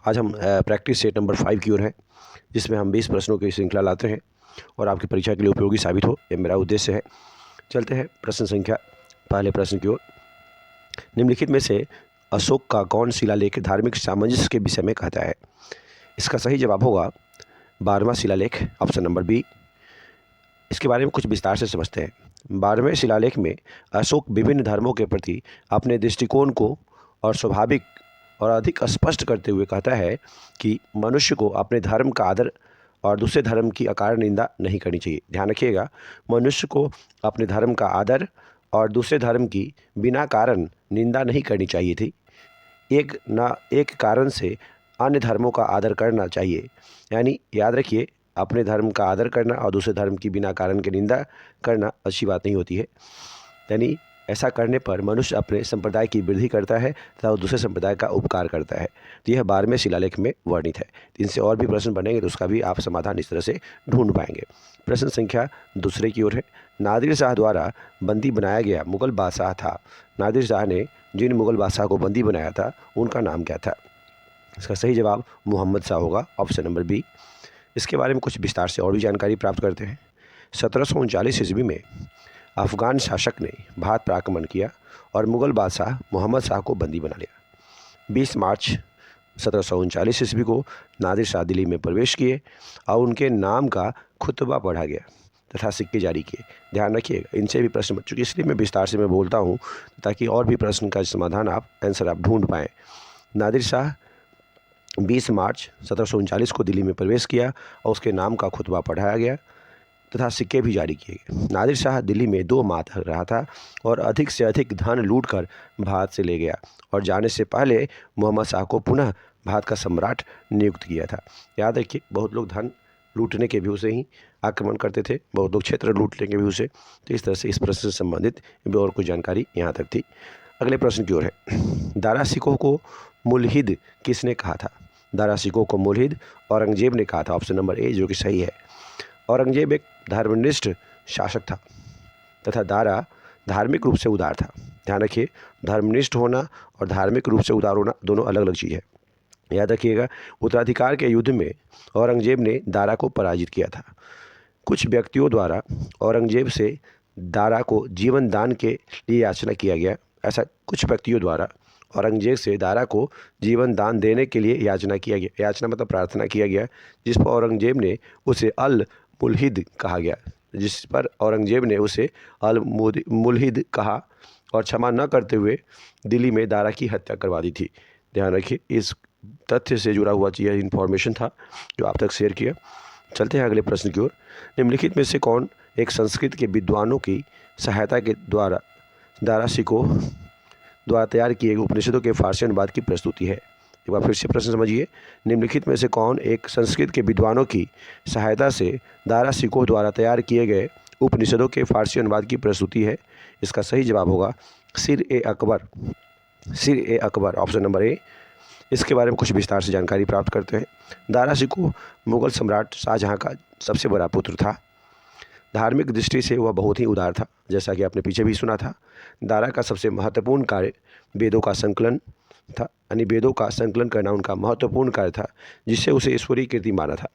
आज हम practice set number 5 की ओर हैं, जिसमें हम 20 प्रश्नों की श्रृंखला लाते हैं और आपकी परीक्षा के लिए उपयोगी साबित हो, ये मेरा उद्देश्य है। चलते हैं प्रश्न संख्या पहले प्रश्न की ओर। निम्नलिखित में से अशोक का कौन शिलालेख धार्मिक सामंजस्य के विषय में कहता है? इसका सही जवाब होगा 12वां शिलालेख, ऑप्शन नंबर बी। इसके बारे में कुछ विस्तार से समझते हैं। 12वें शिलालेख में अशोक विभिन्न धर्मों के प्रति अपने दृष्टिकोण को और स्वाभाविक और अधिक स्पष्ट करते हुए कहता है कि मनुष्य को अपने धर्म का आदर और दूसरे धर्म की अकारण निंदा नहीं करनी चाहिए। ध्यान रखिएगा, मनुष्य को अपने धर्म का आदर और दूसरे धर्म की बिना कारण निंदा नहीं करनी चाहिए थी। एक कारण से अन्य धर्मों का आदर करना चाहिए। यानी याद रखिए, अपने धर्म का आदर करना और दूसरे धर्म की बिना कारण की निंदा करना अच्छी बात नहीं होती है। यानी ऐसा करने पर मनुष्य अपने संप्रदाय की वृद्धि करता है तथा दूसरे संप्रदाय का उपकार करता है। तो यह 12वें शिलालेख में वर्णित है। इनसे और भी प्रश्न बनेंगे तो उसका भी आप समाधान इस तरह से ढूंढ पाएंगे। प्रश्न संख्या दूसरे की ओर है। नादिर शाह द्वारा बंदी बनाया गया मुगल बादशाह था। नादिर शाह ने जिन मुगल बादशाह को बंदी बनाया था उनका नाम क्या था? इसका सही जवाब मोहम्मद शाह होगा, ऑप्शन नंबर बी। इसके बारे में कुछ विस्तार से और भी जानकारी प्राप्त करते हैं। 1739 ईस्वी में अफ़गान शासक ने भारत पर आक्रमण किया और मुग़ल बादशाह मोहम्मद शाह को बंदी बना लिया। 20 मार्च 1739 ईस्वी को नादिर शाह दिल्ली में प्रवेश किए और उनके नाम का खुतबा पढ़ा गया तथा सिक्के जारी किए। ध्यान रखिएगा, इनसे भी प्रश्न बच चुके, इसलिए मैं विस्तार से बोलता हूँ ताकि और भी प्रश्न का समाधान आंसर आप ढूंढ पाएँ। नादिर शाह 20 मार्च 1739 को दिल्ली में प्रवेश किया और उसके नाम का खुतबा पढ़ाया गया तथा सिक्के भी जारी किए गए। नादिर शाह दिल्ली में 2 माह तक रहा था और अधिक से अधिक धन लूटकर भारत से ले गया और जाने से पहले मोहम्मद शाह को पुनः भारत का सम्राट नियुक्त किया था। याद रखिए, बहुत लोग धन लूटने के व्यू से ही आक्रमण करते थे, बहुत लोग क्षेत्र लूटने के व्यू से। तो इस तरह से इस प्रश्न से संबंधित और कुछ जानकारी यहाँ तक थी। अगले प्रश्न की ओर है। दारा शिकोह को मुल्हिद किसने कहा था? दारा शिकोह को मुल्हिद औरंगजेब ने कहा था, ऑप्शन नंबर ए, जो कि सही है। औरंगजेब एक धर्मनिष्ठ शासक था तथा दारा धार्मिक रूप से उदार था। ध्यान रखिए, धर्मनिष्ठ होना और धार्मिक रूप से उदार होना दोनों अलग अलग चीज़ है। याद रखिएगा, उत्तराधिकार के युद्ध में औरंगजेब ने दारा को पराजित किया था। कुछ व्यक्तियों द्वारा औरंगजेब से दारा को जीवन दान के लिए याचना किया गया। ऐसा कुछ व्यक्तियों द्वारा औरंगजेब से दारा को जीवन दान देने के लिए याचना किया गया। याचना मतलब प्रार्थना किया गया, जिस पर औरंगजेब ने उसे अल मुल्हिद कहा गया, जिस पर औरंगजेब ने उसे अल मुल्हिद कहा और क्षमा न करते हुए दिल्ली में दारा की हत्या करवा दी थी। ध्यान रखिए, इस तथ्य से जुड़ा हुआ यह इन्फॉर्मेशन था जो आप तक शेयर किया। चलते हैं अगले प्रश्न की ओर। निम्नलिखित में से कौन एक संस्कृत के विद्वानों की सहायता के द्वारा दारा शिकोह द्वारा तैयार किए गए उपनिषदों के फारसी अनुवाद की प्रस्तुति है? एक बार फिर से प्रश्न समझिए। निम्नलिखित में से कौन एक संस्कृत के विद्वानों की सहायता से दारा शिकोह द्वारा तैयार किए गए उपनिषदों के फारसी अनुवाद की प्रस्तुति है? इसका सही जवाब होगा सिर ए अकबर, ऑप्शन नंबर ए। इसके बारे में कुछ विस्तार से जानकारी प्राप्त करते हैं। दारा शिकोह मुगल सम्राट शाहजहाँ का सबसे बड़ा पुत्र था। धार्मिक दृष्टि से वह बहुत ही उदार था, जैसा कि आपने पीछे भी सुना था। दारा का सबसे महत्वपूर्ण कार्य वेदों का संकलन था, यानी वेदों का संकलन करना उनका महत्वपूर्ण कार्य था, जिससे उसे ईश्वरीय कृति माना था।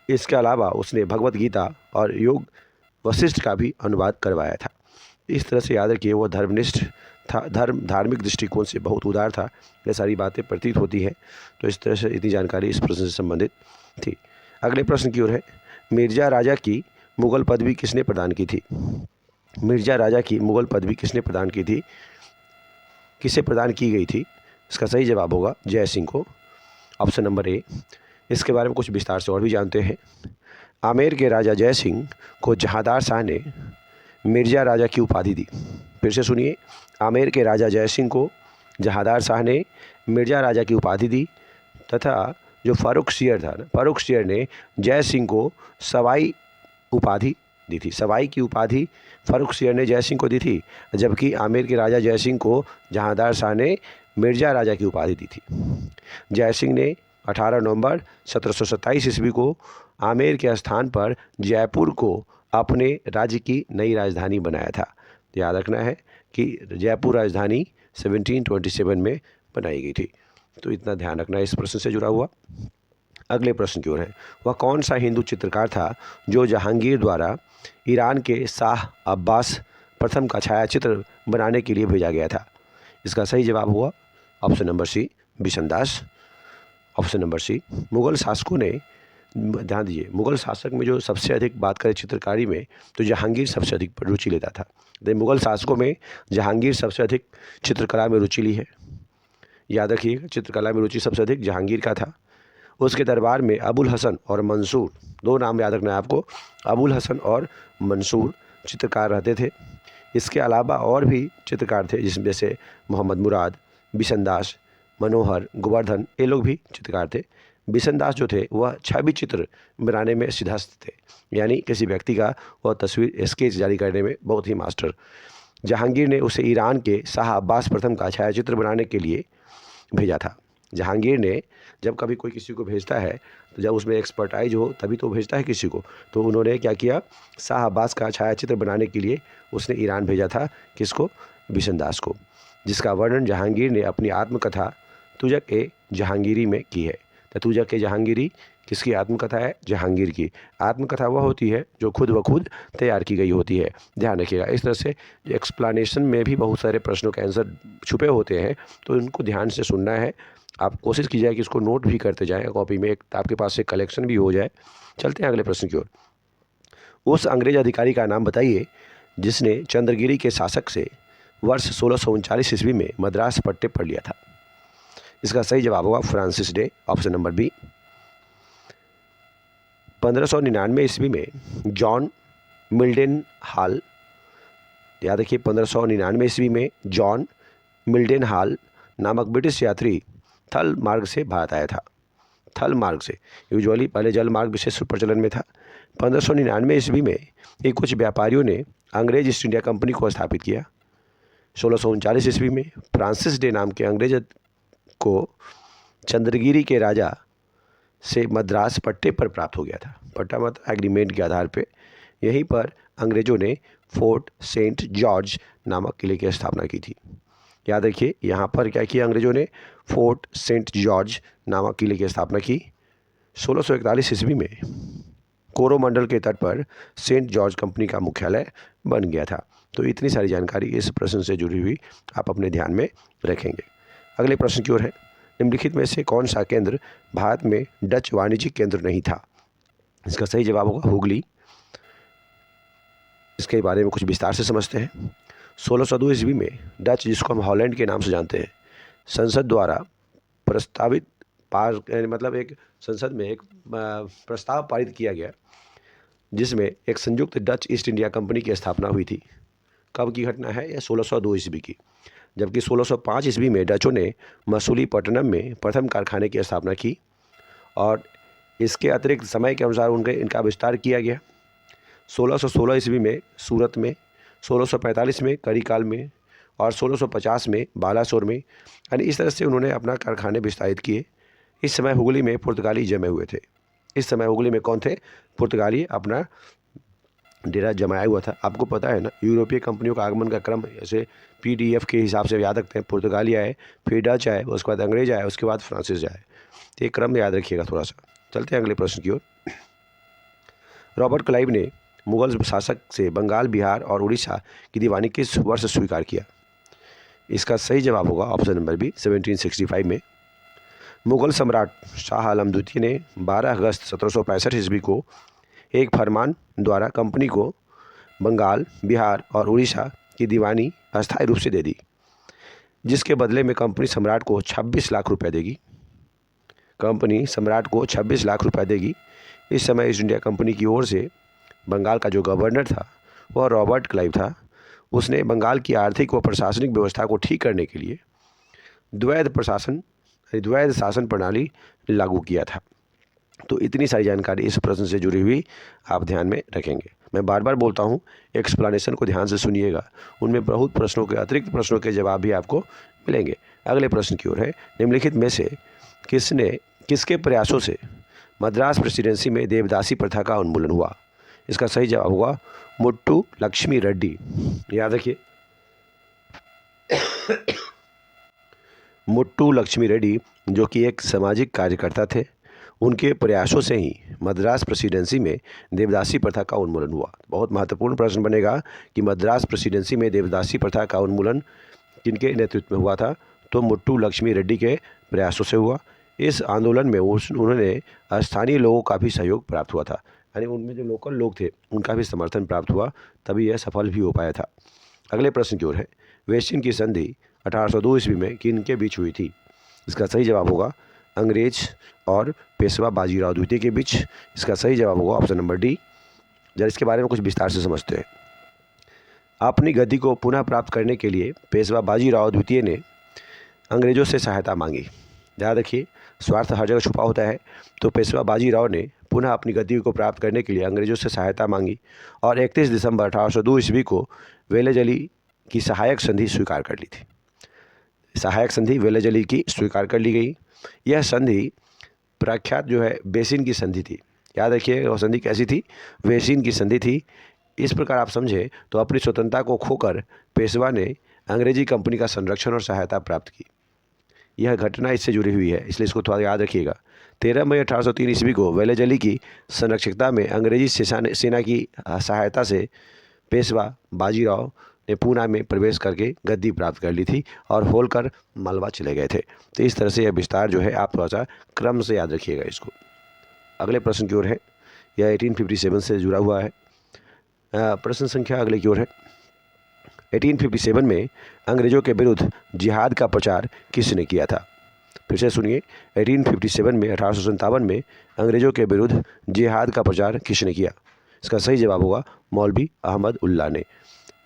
इसके अलावा उसने भगवत गीता और योग वशिष्ठ का भी अनुवाद करवाया था। इस तरह से याद रखिए, वह धर्मनिष्ठ था, धार्मिक दृष्टिकोण से बहुत उदार था। ये सारी बातें प्रतीत होती हैं। तो इस तरह से इतनी जानकारी इस प्रश्न से संबंधित थी। अगले प्रश्न की ओर है। मिर्जा राजा की मुगल पदवी किसने प्रदान की थी? मिर्जा राजा की मुगल पदवी किसने प्रदान की थी? किसे प्रदान की गई थी? इसका सही जवाब होगा जय सिंह को, ऑप्शन नंबर ए। इसके बारे में कुछ विस्तार से और भी जानते हैं। आमेर के राजा जय सिंह को जहांदार शाह ने मिर्जा राजा की उपाधि दी। फिर से सुनिए, आमेर के राजा जय सिंह को जहांदार शाह ने मिर्जा राजा की उपाधि दी तथा जो फ़र्रुखसियर था, फ़र्रुखसियर ने जय सिंह को सवाई उपाधि दी थी। सवाई की उपाधि फ़र्रुखसियर ने जय सिंह को दी थी, जबकि आमेर के राजा जय सिंह को जहांदार शाह ने मिर्जा राजा की उपाधि दी थी। जय सिंह ने 18 नवंबर 1727 ईस्वी को आमेर के स्थान पर जयपुर को अपने राज्य की नई राजधानी बनाया था। याद रखना है कि जयपुर राजधानी 1727 में बनाई गई थी। तो इतना ध्यान रखना है इस प्रश्न से जुड़ा हुआ। अगले प्रश्न की ओर है, वह कौन सा हिंदू चित्रकार था जो जहांगीर द्वारा ईरान के शाह अब्बास प्रथम का छायाचित्र बनाने के लिए भेजा गया था? इसका सही जवाब हुआ option number C, Bishandas. Option number C, Mughal शासकों ने, ध्यान दीजिए, मुग़ल शासक में जो सबसे अधिक बात करें चित्रकारी में तो जहांगीर सबसे अधिक रुचि लेता था। तो मुग़ल शासकों में जहांगीर सबसे अधिक चित्रकला में रुचि ली है, याद रखिएगा, चित्रकला में रुचि सबसे अधिक जहांगीर का था। उसके दरबार में अबुल हसन और मंसूर, दो नाम याद रखना है आपको, अबुल हसन और मंसूर चित्रकार रहते थे। इसके अलावा और भी चित्रकार थे जिसमें से मोहम्मद मुराद, बिशनदास, मनोहर, गोवर्धन, ये लोग भी चित्रकार थे। बिशनदास जो थे वह छवि चित्र बनाने में सिद्धहस्त थे, यानी किसी व्यक्ति का वह तस्वीर स्केच जारी करने में बहुत ही मास्टर। जहांगीर ने उसे ईरान के शाह अब्बास प्रथम का छायाचित्र बनाने के लिए भेजा था। जहांगीर ने जब कभी कोई किसी को भेजता है तो जब उसमें एक्सपर्टाइज हो तभी तो भेजता है किसी को, तो उन्होंने क्या किया, शाह अब्बास का छायाचित्र बनाने के लिए उसने ईरान भेजा था। किसको? बिशनदास को, जिसका वर्णन जहांगीर ने अपनी आत्मकथा तुजक ए जहांगीरी में की है। तो तुजक ए जहांगीरी किसकी आत्मकथा है? जहांगीर की। आत्मकथा वह होती है जो खुद ब खुद तैयार की गई होती है, ध्यान रखिएगा। इस तरह से एक्सप्लेनेशन में भी बहुत सारे प्रश्नों के आंसर छुपे होते हैं, तो इनको ध्यान से सुनना है। आप कोशिश कीजिए कि इसको नोट भी करते जाएं कॉपी में, एक आपके पास से कलेक्शन भी हो जाए। चलते हैं अगले प्रश्न की ओर। उस अंग्रेज अधिकारी का नाम बताइए जिसने चंद्रगिरी के शासक से वर्ष 1639 ईस्वी में मद्रास पट्टे पर लिया था। इसका सही जवाब होगा Francis Day, option number B. 1599 ईस्वी में जॉन मिल्डेन हॉल, याद रखिए 1599 ईस्वी में जॉन मिल्डेन हॉल नामक ब्रिटिश यात्री थल मार्ग से भारत आया था। थल मार्ग से, यूजुअली पहले जल मार्ग विशेष प्रचलन में था। 1599 ईस्वी में ये कुछ व्यापारियों ने अंग्रेज ईस्ट इंडिया कंपनी को स्थापित किया। 1639 ईस्वी में फ्रांसिस डे नाम के अंग्रेज को चंद्रगिरी के राजा से मद्रास पट्टे पर प्राप्त हो गया था। पट्टा मतलब एग्रीमेंट के आधार पे। यहीं पर अंग्रेज़ों ने फोर्ट सेंट जॉर्ज नामक किले की स्थापना की थी। याद रखिए, यहाँ पर क्या किया अंग्रेज़ों ने? फोर्ट सेंट जॉर्ज नामक किले की स्थापना की। 1641 ईस्वी में कोरोमंडल के तट पर सेंट जॉर्ज कंपनी का मुख्यालय बन गया था। तो इतनी सारी जानकारी इस प्रश्न से जुड़ी हुई आप अपने ध्यान में रखेंगे। अगले प्रश्न की ओर है, निम्नलिखित में से कौन सा केंद्र भारत में डच वाणिज्यिक केंद्र नहीं था? इसका सही जवाब होगा हुगली। इसके बारे में कुछ विस्तार से समझते हैं। 1602 ईस्वी में डच, जिसको हम हॉलैंड के नाम से जानते हैं, संसद द्वारा प्रस्तावित मतलब एक संसद में एक प्रस्ताव पारित किया गया जिसमें एक संयुक्त डच ईस्ट इंडिया कंपनी की स्थापना हुई थी। कब की घटना है? यह 1602 ईस्वी की। जबकि 1605 ईस्वी में डचों ने मसूलीपट्टनम में प्रथम कारखाने की स्थापना की और इसके अतिरिक्त समय के अनुसार इनका विस्तार किया गया। 1616 ईस्वी में सूरत में, 1645 में करिकाल में और 1650 में बालासोर में, यानी इस तरह से उन्होंने अपना कारखाने विस्तारित किए। इस समय हुगली में पुर्तगाली जमे हुए थे। इस समय हुगली में कौन थे? पुर्तगाली अपना डेरा जमाया हुआ था। आपको पता है ना, यूरोपीय कंपनियों का आगमन का क्रम ऐसे PDF के हिसाब से याद रखते हैं। पुर्तगाली आए, फिर डच आए, उसके बाद अंग्रेज आए, उसके बाद फ्रांसिस आए। तो ये क्रम याद रखिएगा थोड़ा सा। चलते हैं अगले प्रश्न की ओर। रॉबर्ट क्लाइव ने मुगल शासक से बंगाल, बिहार और उड़ीसा की दीवानी किस वर्ष स्वीकार किया? इसका सही जवाब होगा ऑप्शन नंबर बी, 1765 में। मुगल सम्राट शाह आलम द्वितीय ने 12 अगस्त 1765 ईस्वी को एक फरमान द्वारा कंपनी को बंगाल, बिहार और उड़ीसा की दीवानी अस्थायी रूप से दे दी, जिसके बदले में कंपनी सम्राट को 26 लाख रुपए देगी। कंपनी सम्राट को 26 लाख रुपए देगी। इस समय ईस्ट इंडिया कंपनी की ओर से बंगाल का जो गवर्नर था वह रॉबर्ट क्लाइव था। उसने बंगाल की आर्थिक व प्रशासनिक व्यवस्था को ठीक करने के लिए द्वैध शासन प्रणाली लागू किया था। तो इतनी सारी जानकारी इस प्रश्न से जुड़ी हुई आप ध्यान में रखेंगे। मैं बार बार बोलता हूँ, एक्सप्लेनेशन को ध्यान से सुनिएगा, उनमें बहुत प्रश्नों के अतिरिक्त प्रश्नों के जवाब भी आपको मिलेंगे। अगले प्रश्न की ओर है, निम्नलिखित में से किसके प्रयासों से मद्रास प्रेसिडेंसी में देवदासी प्रथा का उन्मूलन हुआ? इसका सही जवाब होगा मुट्टू लक्ष्मी रेड्डी। याद रखिए, मुट्टू लक्ष्मी रेड्डी जो कि एक सामाजिक कार्यकर्ता थे, उनके प्रयासों से ही मद्रास प्रेसिडेंसी में देवदासी प्रथा का उन्मूलन हुआ। बहुत महत्वपूर्ण प्रश्न बनेगा कि मद्रास प्रेसिडेंसी में देवदासी प्रथा का उन्मूलन किनके नेतृत्व में हुआ था? तो मुट्टू लक्ष्मी रेड्डी के प्रयासों से हुआ। इस आंदोलन में उन्होंने स्थानीय लोगों का भी सहयोग प्राप्त हुआ था, यानी उनमें जो लोकल लोग थे उनका भी समर्थन प्राप्त हुआ, तभी यह सफल भी हो पाया था। अगले प्रश्न की ओर है, वेस्टिन की संधि 1802 ईस्वी में किनके बीच हुई थी? इसका सही जवाब होगा अंग्रेज और पेशवा बाजीराव द्वितीय के बीच। इसका सही जवाब होगा ऑप्शन नंबर डी। जरा इसके बारे में कुछ विस्तार से समझते हैं। अपनी गद्दी को पुनः प्राप्त करने के लिए पेशवा बाजीराव द्वितीय ने अंग्रेजों से सहायता मांगी। ध्यान रखिए, स्वार्थ हर जगह छुपा होता है। तो पेशवा बाजीराव ने पुनः अपनी गद्दी को प्राप्त करने के लिए अंग्रेजों से सहायता मांगी और 31 दिसंबर 1802 ईस्वी को वेलेजली की सहायक संधि स्वीकार कर ली थी। सहायक संधि वेलेजली की स्वीकार कर ली गई। यह संधि प्रख्यात जो है बेसिन की संधि थी। याद रखिए वो संधि कैसी थी? बेसिन की संधि थी। इस प्रकार आप समझे तो अपनी स्वतंत्रता को खोकर पेशवा ने अंग्रेजी कंपनी का संरक्षण और सहायता प्राप्त की। यह घटना इससे जुड़ी हुई है, इसलिए इसको थोड़ा याद रखिएगा। 13 मई 1803 ईस्वी को वेलेजली की संरक्षकता में अंग्रेजी सेना की सहायता से पेशवा बाजीराव ने पूना में प्रवेश करके गद्दी प्राप्त कर ली थी और होलकर मालवा चले गए थे। तो इस तरह से यह विस्तार जो है आप थोड़ा सा क्रम से याद रखिएगा इसको। अगले प्रश्न की ओर है, यह 1857 से जुड़ा हुआ है। प्रश्न संख्या अगले की ओर है, 1857 में अंग्रेजों के विरुद्ध जिहाद का प्रचार किसने किया था? फिर से सुनिए, 1857 में 1857 में अंग्रेजों के विरुद्ध जिहाद का प्रचार किसने किया? इसका सही जवाब होगा मौलवी अहमद उल्लाह ने।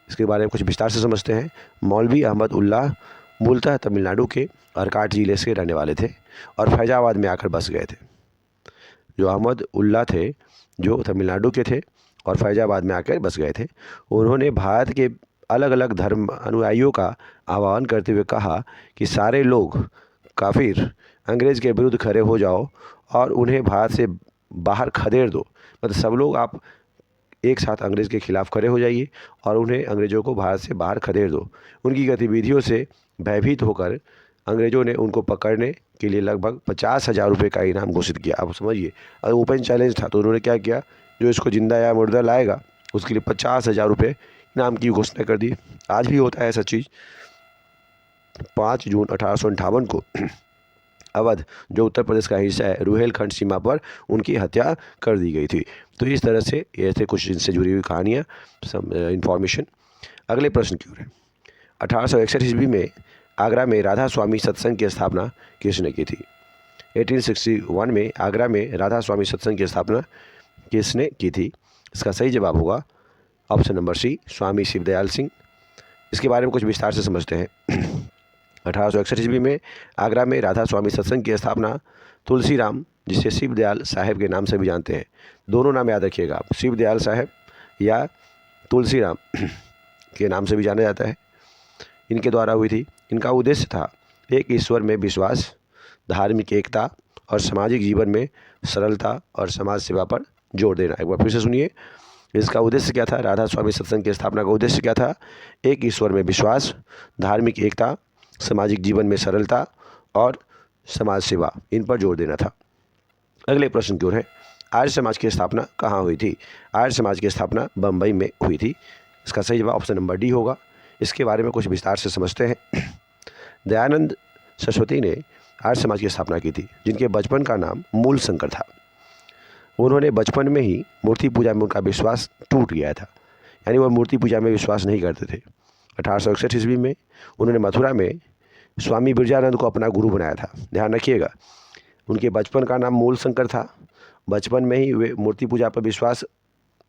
इसके बारे में कुछ विस्तार से समझते हैं। मौलवी अहमद उल्लाह मूलतः तमिलनाडु के अरकाट जिले से रहने वाले थे और फैजाबाद में आकर बस गए थे। जो अहमद उल्लाह थे जो तमिलनाडु के थे और फैजाबाद में आकर बस गए थे, उन्होंने भारत के अलग अलग धर्म अनुयायियों का आह्वान करते हुए कहा कि सारे लोग काफिर अंग्रेज़ के विरुद्ध खड़े हो जाओ और उन्हें भारत से बाहर खदेड़ दो। मतलब सब लोग आप एक साथ अंग्रेज़ के खिलाफ़ खड़े हो जाइए और उन्हें अंग्रेज़ों को भारत से बाहर खदेड़ दो। उनकी गतिविधियों से भयभीत होकर अंग्रेज़ों ने उनको पकड़ने के लिए लगभग 50,000 रुपये का इनाम घोषित किया। आप समझिए, और ओपन चैलेंज था, तो उन्होंने क्या किया, जो इसको जिंदा या मुर्दा लाएगा उसके लिए 50,000 रुपये इनाम की घोषणा कर दी। आज भी होता है ऐसा चीज़। 5 जून 1858 को अवध, जो उत्तर प्रदेश का हिस्सा है, रुहेलखंड सीमा पर उनकी हत्या कर दी गई थी। तो इस तरह से ये थे कुछ इनसे जुड़ी हुई कहानियाँ, इन्फॉर्मेशन। अगले प्रश्न की ओर है, 1861 ईस्वी में आगरा में राधा स्वामी सत्संग की स्थापना किसने की थी? 1861 में आगरा में राधा स्वामी सत्संग की स्थापना किसने की थी? इसका सही जवाब होगा ऑप्शन नंबर सी, स्वामी शिवदयाल सिंह। इसके बारे में कुछ विस्तार से समझते हैं। 1861 ईस्वी में आगरा में राधा स्वामी सत्संग की स्थापना तुलसीराम, जिसे शिवदयाल साहेब के नाम से भी जानते हैं, दोनों नाम याद रखिएगा आप, शिवदयाल साहेब या तुलसीराम के नाम से भी जाना जाता है, इनके द्वारा हुई थी। इनका उद्देश्य था एक ईश्वर में विश्वास, धार्मिक एकता और सामाजिक जीवन में सरलता और समाज सेवा पर जोर देना। एक बार फिर से सुनिए, इसका उद्देश्य क्या था? राधा स्वामी सत्संग की स्थापना का उद्देश्य क्या था? एक ईश्वर में विश्वास, धार्मिक एकता, सामाजिक जीवन में सरलता और समाज सेवा, इन पर जोर देना था। अगले प्रश्न की ओर है, आर्य समाज की स्थापना कहाँ हुई थी? आर्य समाज की स्थापना बम्बई में हुई थी। इसका सही जवाब ऑप्शन नंबर डी होगा। इसके बारे में कुछ विस्तार से समझते हैं। दयानंद सरस्वती ने आर्य समाज की स्थापना की थी, जिनके बचपन का नाम मूल शंकर था। उन्होंने बचपन में ही मूर्ति पूजा में उनका विश्वास टूट गया था, यानी वह मूर्ति पूजा में विश्वास नहीं करते थे। 1861 ईस्वी में उन्होंने मथुरा में स्वामी बिरजानंद को अपना गुरु बनाया था। ध्यान रखिएगा, उनके बचपन का नाम मूल शंकर था। बचपन में ही वे मूर्ति पूजा पर विश्वास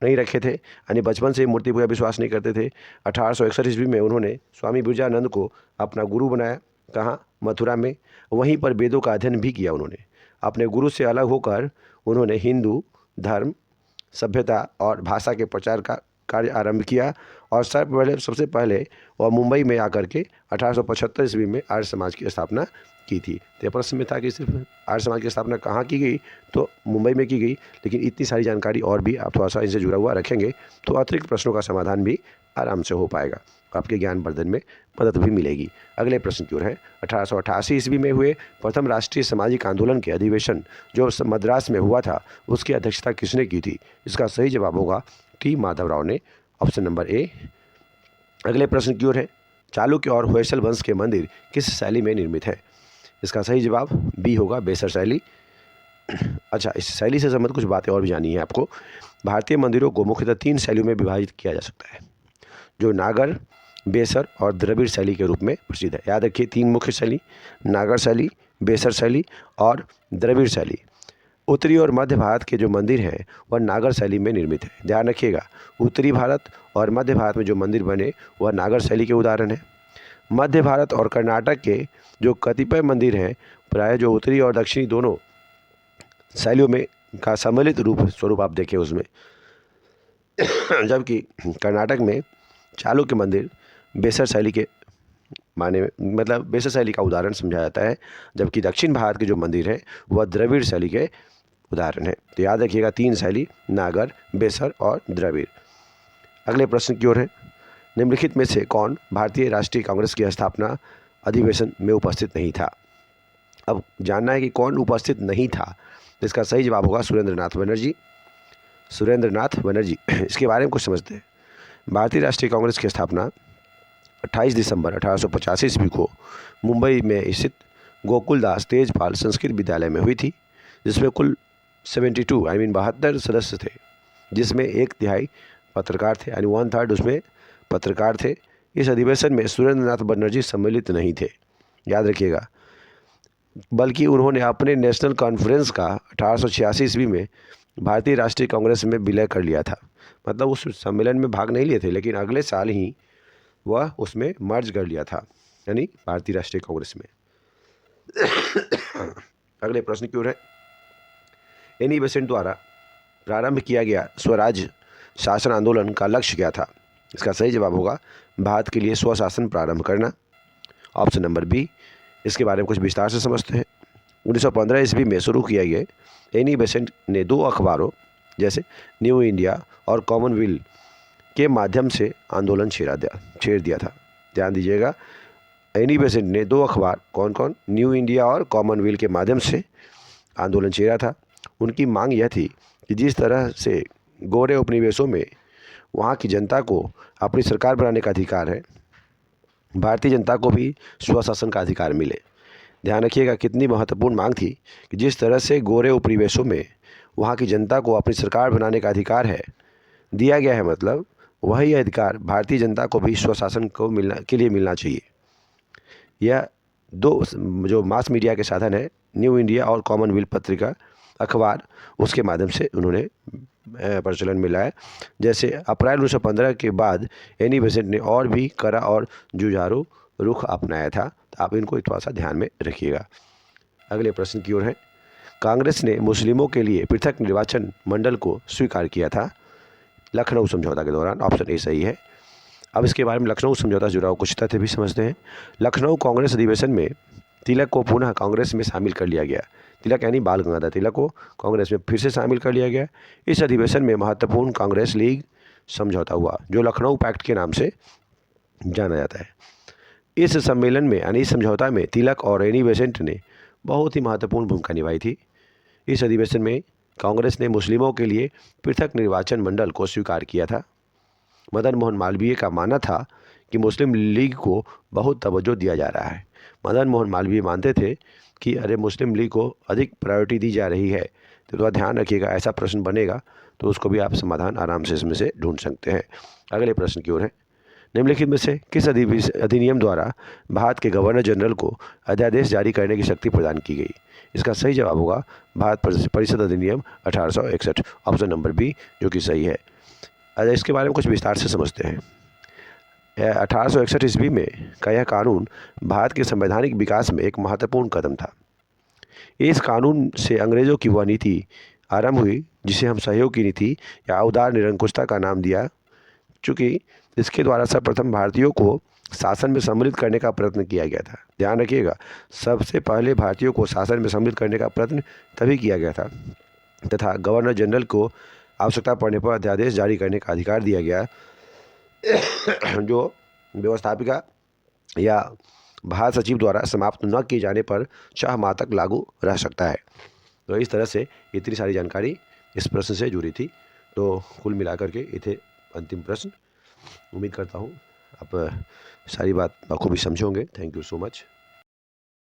नहीं रखे थे, यानी बचपन से मूर्ति पूजा विश्वास नहीं करते थे। 1861 ईस्वी में उन्होंने स्वामी बिरजानंद को अपना गुरु बनाया। कहाँ? मथुरा में। वहीं पर वेदों का अध्ययन भी किया उन्होंने। अपने गुरु से अलग होकर उन्होंने हिंदू धर्म, सभ्यता और भाषा के प्रचार का कार्य आरंभ किया और सबसे पहले वह मुंबई में आकर के 1875 ईस्वी में आर्य समाज की स्थापना की थी। तो प्रश्न में था कि सिर्फ आर्य समाज की स्थापना कहाँ की गई, तो मुंबई में की गई, लेकिन इतनी सारी जानकारी और भी आप थोड़ा सा इनसे जुड़ा हुआ रखेंगे तो अतिरिक्त प्रश्नों का समाधान भी आराम से हो पाएगा। आपके ज्ञानवर्धन में मदद भी मिलेगी। अगले प्रश्न की ओर है। 1888 ईस्वी में हुए प्रथम राष्ट्रीय सामाजिक आंदोलन के अधिवेशन जो मद्रास में हुआ था, उसकी अध्यक्षता किसने की थी? इसका सही जवाब होगा टी माधवराव ने, ऑप्शन नंबर ए। अगले प्रश्न की ओर है। चालुक्य और होयसल वंश के मंदिर किस शैली में निर्मित है? इसका सही जवाब बी होगा, बेसर शैली। अच्छा, इस शैली से संबंधित कुछ बातें और भी जानी है आपको। भारतीय मंदिरों को मुख्यतः 3 शैलियों में विभाजित किया जा सकता है, जो नागर, बेसर और द्रविड़ शैली के रूप में प्रसिद्ध है। याद रखिए 3 मुख्य शैली, नागर शैली, बेसर शैली और द्रविड़ शैली। उत्तरी और मध्य भारत के जो मंदिर हैं वह नागर शैली में निर्मित है। ध्यान रखिएगा, उत्तरी भारत और मध्य भारत में जो मंदिर बने वह नागर शैली के उदाहरण हैं। मध्य भारत और कर्नाटक के जो कतिपय मंदिर हैं, प्रायः जो उत्तरी और दक्षिणी दोनों शैलियों में का सम्मिलित स्वरूप आप देखें उसमें, जबकि कर्नाटक में चालुक्य मंदिर बेसर शैली के माने मतलब बेसर शैली का उदाहरण समझा जाता है, जबकि दक्षिण भारत के जो मंदिर हैं वह द्रविड़ शैली के उदाहरण है। तो याद रखिएगा 3 शैली, नागर, बेसर और द्रविड़। अगले प्रश्न की ओर है। निम्नलिखित में से कौन भारतीय राष्ट्रीय कांग्रेस की स्थापना अधिवेशन में उपस्थित नहीं था? अब जानना है कि कौन उपस्थित नहीं था। इसका सही जवाब होगा सुरेंद्रनाथ बनर्जी। सुरेंद्रनाथ बनर्जी। इसके बारे में कुछ समझते हैं। भारतीय राष्ट्रीय कांग्रेस की स्थापना 28 दिसंबर 1885 ईस्वी को मुंबई में स्थित गोकुलदास तेजपाल संस्कृत विद्यालय में हुई थी, जिसमें कुल 72 सदस्य थे, जिसमें 1/3 पत्रकार थे, यानी 1/3 उसमें पत्रकार थे। इस अधिवेशन में सुरेंद्रनाथ बनर्जी सम्मिलित नहीं थे, याद रखिएगा, बल्कि उन्होंने अपने नेशनल कॉन्फ्रेंस का 1886 ईस्वी में भारतीय राष्ट्रीय कांग्रेस में विलय कर लिया था। मतलब उस सम्मेलन में भाग नहीं लिए थे, लेकिन अगले साल ही वह उसमें मर्ज कर लिया था, यानी भारतीय राष्ट्रीय कांग्रेस में। अगले प्रश्न की ओर है। एनी बेसेंट द्वारा प्रारंभ किया गया स्वराज शासन आंदोलन का लक्ष्य क्या था? इसका सही जवाब होगा भारत के लिए स्वशासन प्रारंभ करना, ऑप्शन नंबर बी। इसके बारे में कुछ विस्तार से समझते हैं। 1915 ईस्वी में शुरू किया गया एनी बेसेंट ने 2 अखबारों जैसे न्यू इंडिया और कॉमनवेल्थ के माध्यम से आंदोलन छेड़ दिया था। ध्यान दीजिएगा, एनी बेसेंट ने 2 अखबार कौन कौन, न्यू इंडिया और कॉमनवेल्थ के माध्यम से आंदोलन छेड़ा था। उनकी मांग यह थी कि जिस तरह से गोरे उपनिवेशों में वहाँ की जनता को अपनी सरकार बनाने का अधिकार है, भारतीय जनता को भी स्वशासन का अधिकार मिले। ध्यान रखिएगा कितनी महत्वपूर्ण मांग थी कि जिस तरह से गोरे उपनिवेशों में वहाँ की जनता को अपनी सरकार बनाने का अधिकार है दिया गया है, मतलब वही अधिकार भारतीय जनता को भी स्वशासन को मिलना चाहिए। यह 2 जो मास मीडिया के साधन है, न्यू इंडिया और कॉमनवेल्थ पत्रिका अखबार, उसके माध्यम से उन्होंने प्रचलन में लाया। जैसे अप्रैल 1915 के बाद एनी बेसेंट ने और भी कड़ा और जुझारू रुख अपनाया था। तो आप इनको थोड़ा सा ध्यान में रखिएगा। अगले प्रश्न की ओर है। कांग्रेस ने मुस्लिमों के लिए पृथक निर्वाचन मंडल को स्वीकार किया था लखनऊ समझौता के दौरान, ऑप्शन ए सही है। अब इसके बारे में लखनऊ समझौता से जुड़ा हुआ कुछ तथ्य भी समझते हैं। लखनऊ कांग्रेस अधिवेशन में तिलक को पुनः कांग्रेस में शामिल कर लिया गया। तिलक यानी बाल गंगाधर तिलक को कांग्रेस में फिर से शामिल कर लिया गया। इस अधिवेशन में महत्वपूर्ण कांग्रेस लीग समझौता हुआ, जो लखनऊ पैक्ट के नाम से जाना जाता है। इस सम्मेलन में यानी इस समझौता में तिलक और एनी बेसेंट ने बहुत ही महत्वपूर्ण भूमिका निभाई थी। इस अधिवेशन में कांग्रेस ने मुस्लिमों के लिए पृथक निर्वाचन मंडल को स्वीकार किया था। मदन मोहन मालवीय का मानना था कि मुस्लिम लीग को बहुत तवज्जो दिया जा रहा है। मदन मोहन मालवीय मानते थे कि अरे मुस्लिम लीग को अधिक प्रायोरिटी दी जा रही है। तो थोड़ा ध्यान रखिएगा, ऐसा प्रश्न बनेगा तो उसको भी आप समाधान आराम से इसमें से ढूंढ सकते हैं। अगले प्रश्न की ओर है। निम्नलिखित में से किस अधिनियम द्वारा भारत के गवर्नर जनरल को अध्यादेश जारी करने की शक्ति प्रदान की गई? इसका सही जवाब होगा भारत परिषद अधिनियम 1861, ऑप्शन नंबर बी, जो कि सही है। इसके बारे में कुछ विस्तार से समझते हैं। 1861 ईस्वी में का यह कानून भारत के संवैधानिक विकास में एक महत्वपूर्ण कदम था। इस कानून से अंग्रेज़ों की वह नीति आरंभ हुई जिसे हम सहयोग की नीति या उदार निरंकुशता का नाम दिया, चूँकि इसके द्वारा सर्वप्रथम भारतीयों को शासन में सम्मिलित करने का प्रयत्न किया गया था। ध्यान रखिएगा, सबसे पहले भारतीयों को शासन में सम्मिलित करने का प्रयत्न तभी किया गया था तथा गवर्नर जनरल को आवश्यकता पड़ने पर अध्यादेश जारी करने का अधिकार दिया गया, जो व्यवस्थापिका या भारत सचिव द्वारा समाप्त न किए जाने पर 6 माह तक लागू रह सकता है। तो इस तरह से इतनी सारी जानकारी इस प्रश्न से जुड़ी थी। तो कुल मिलाकर के ये थे अंतिम प्रश्न। उम्मीद करता हूँ आप सारी बात बखूबी समझोगे। Thank you so much.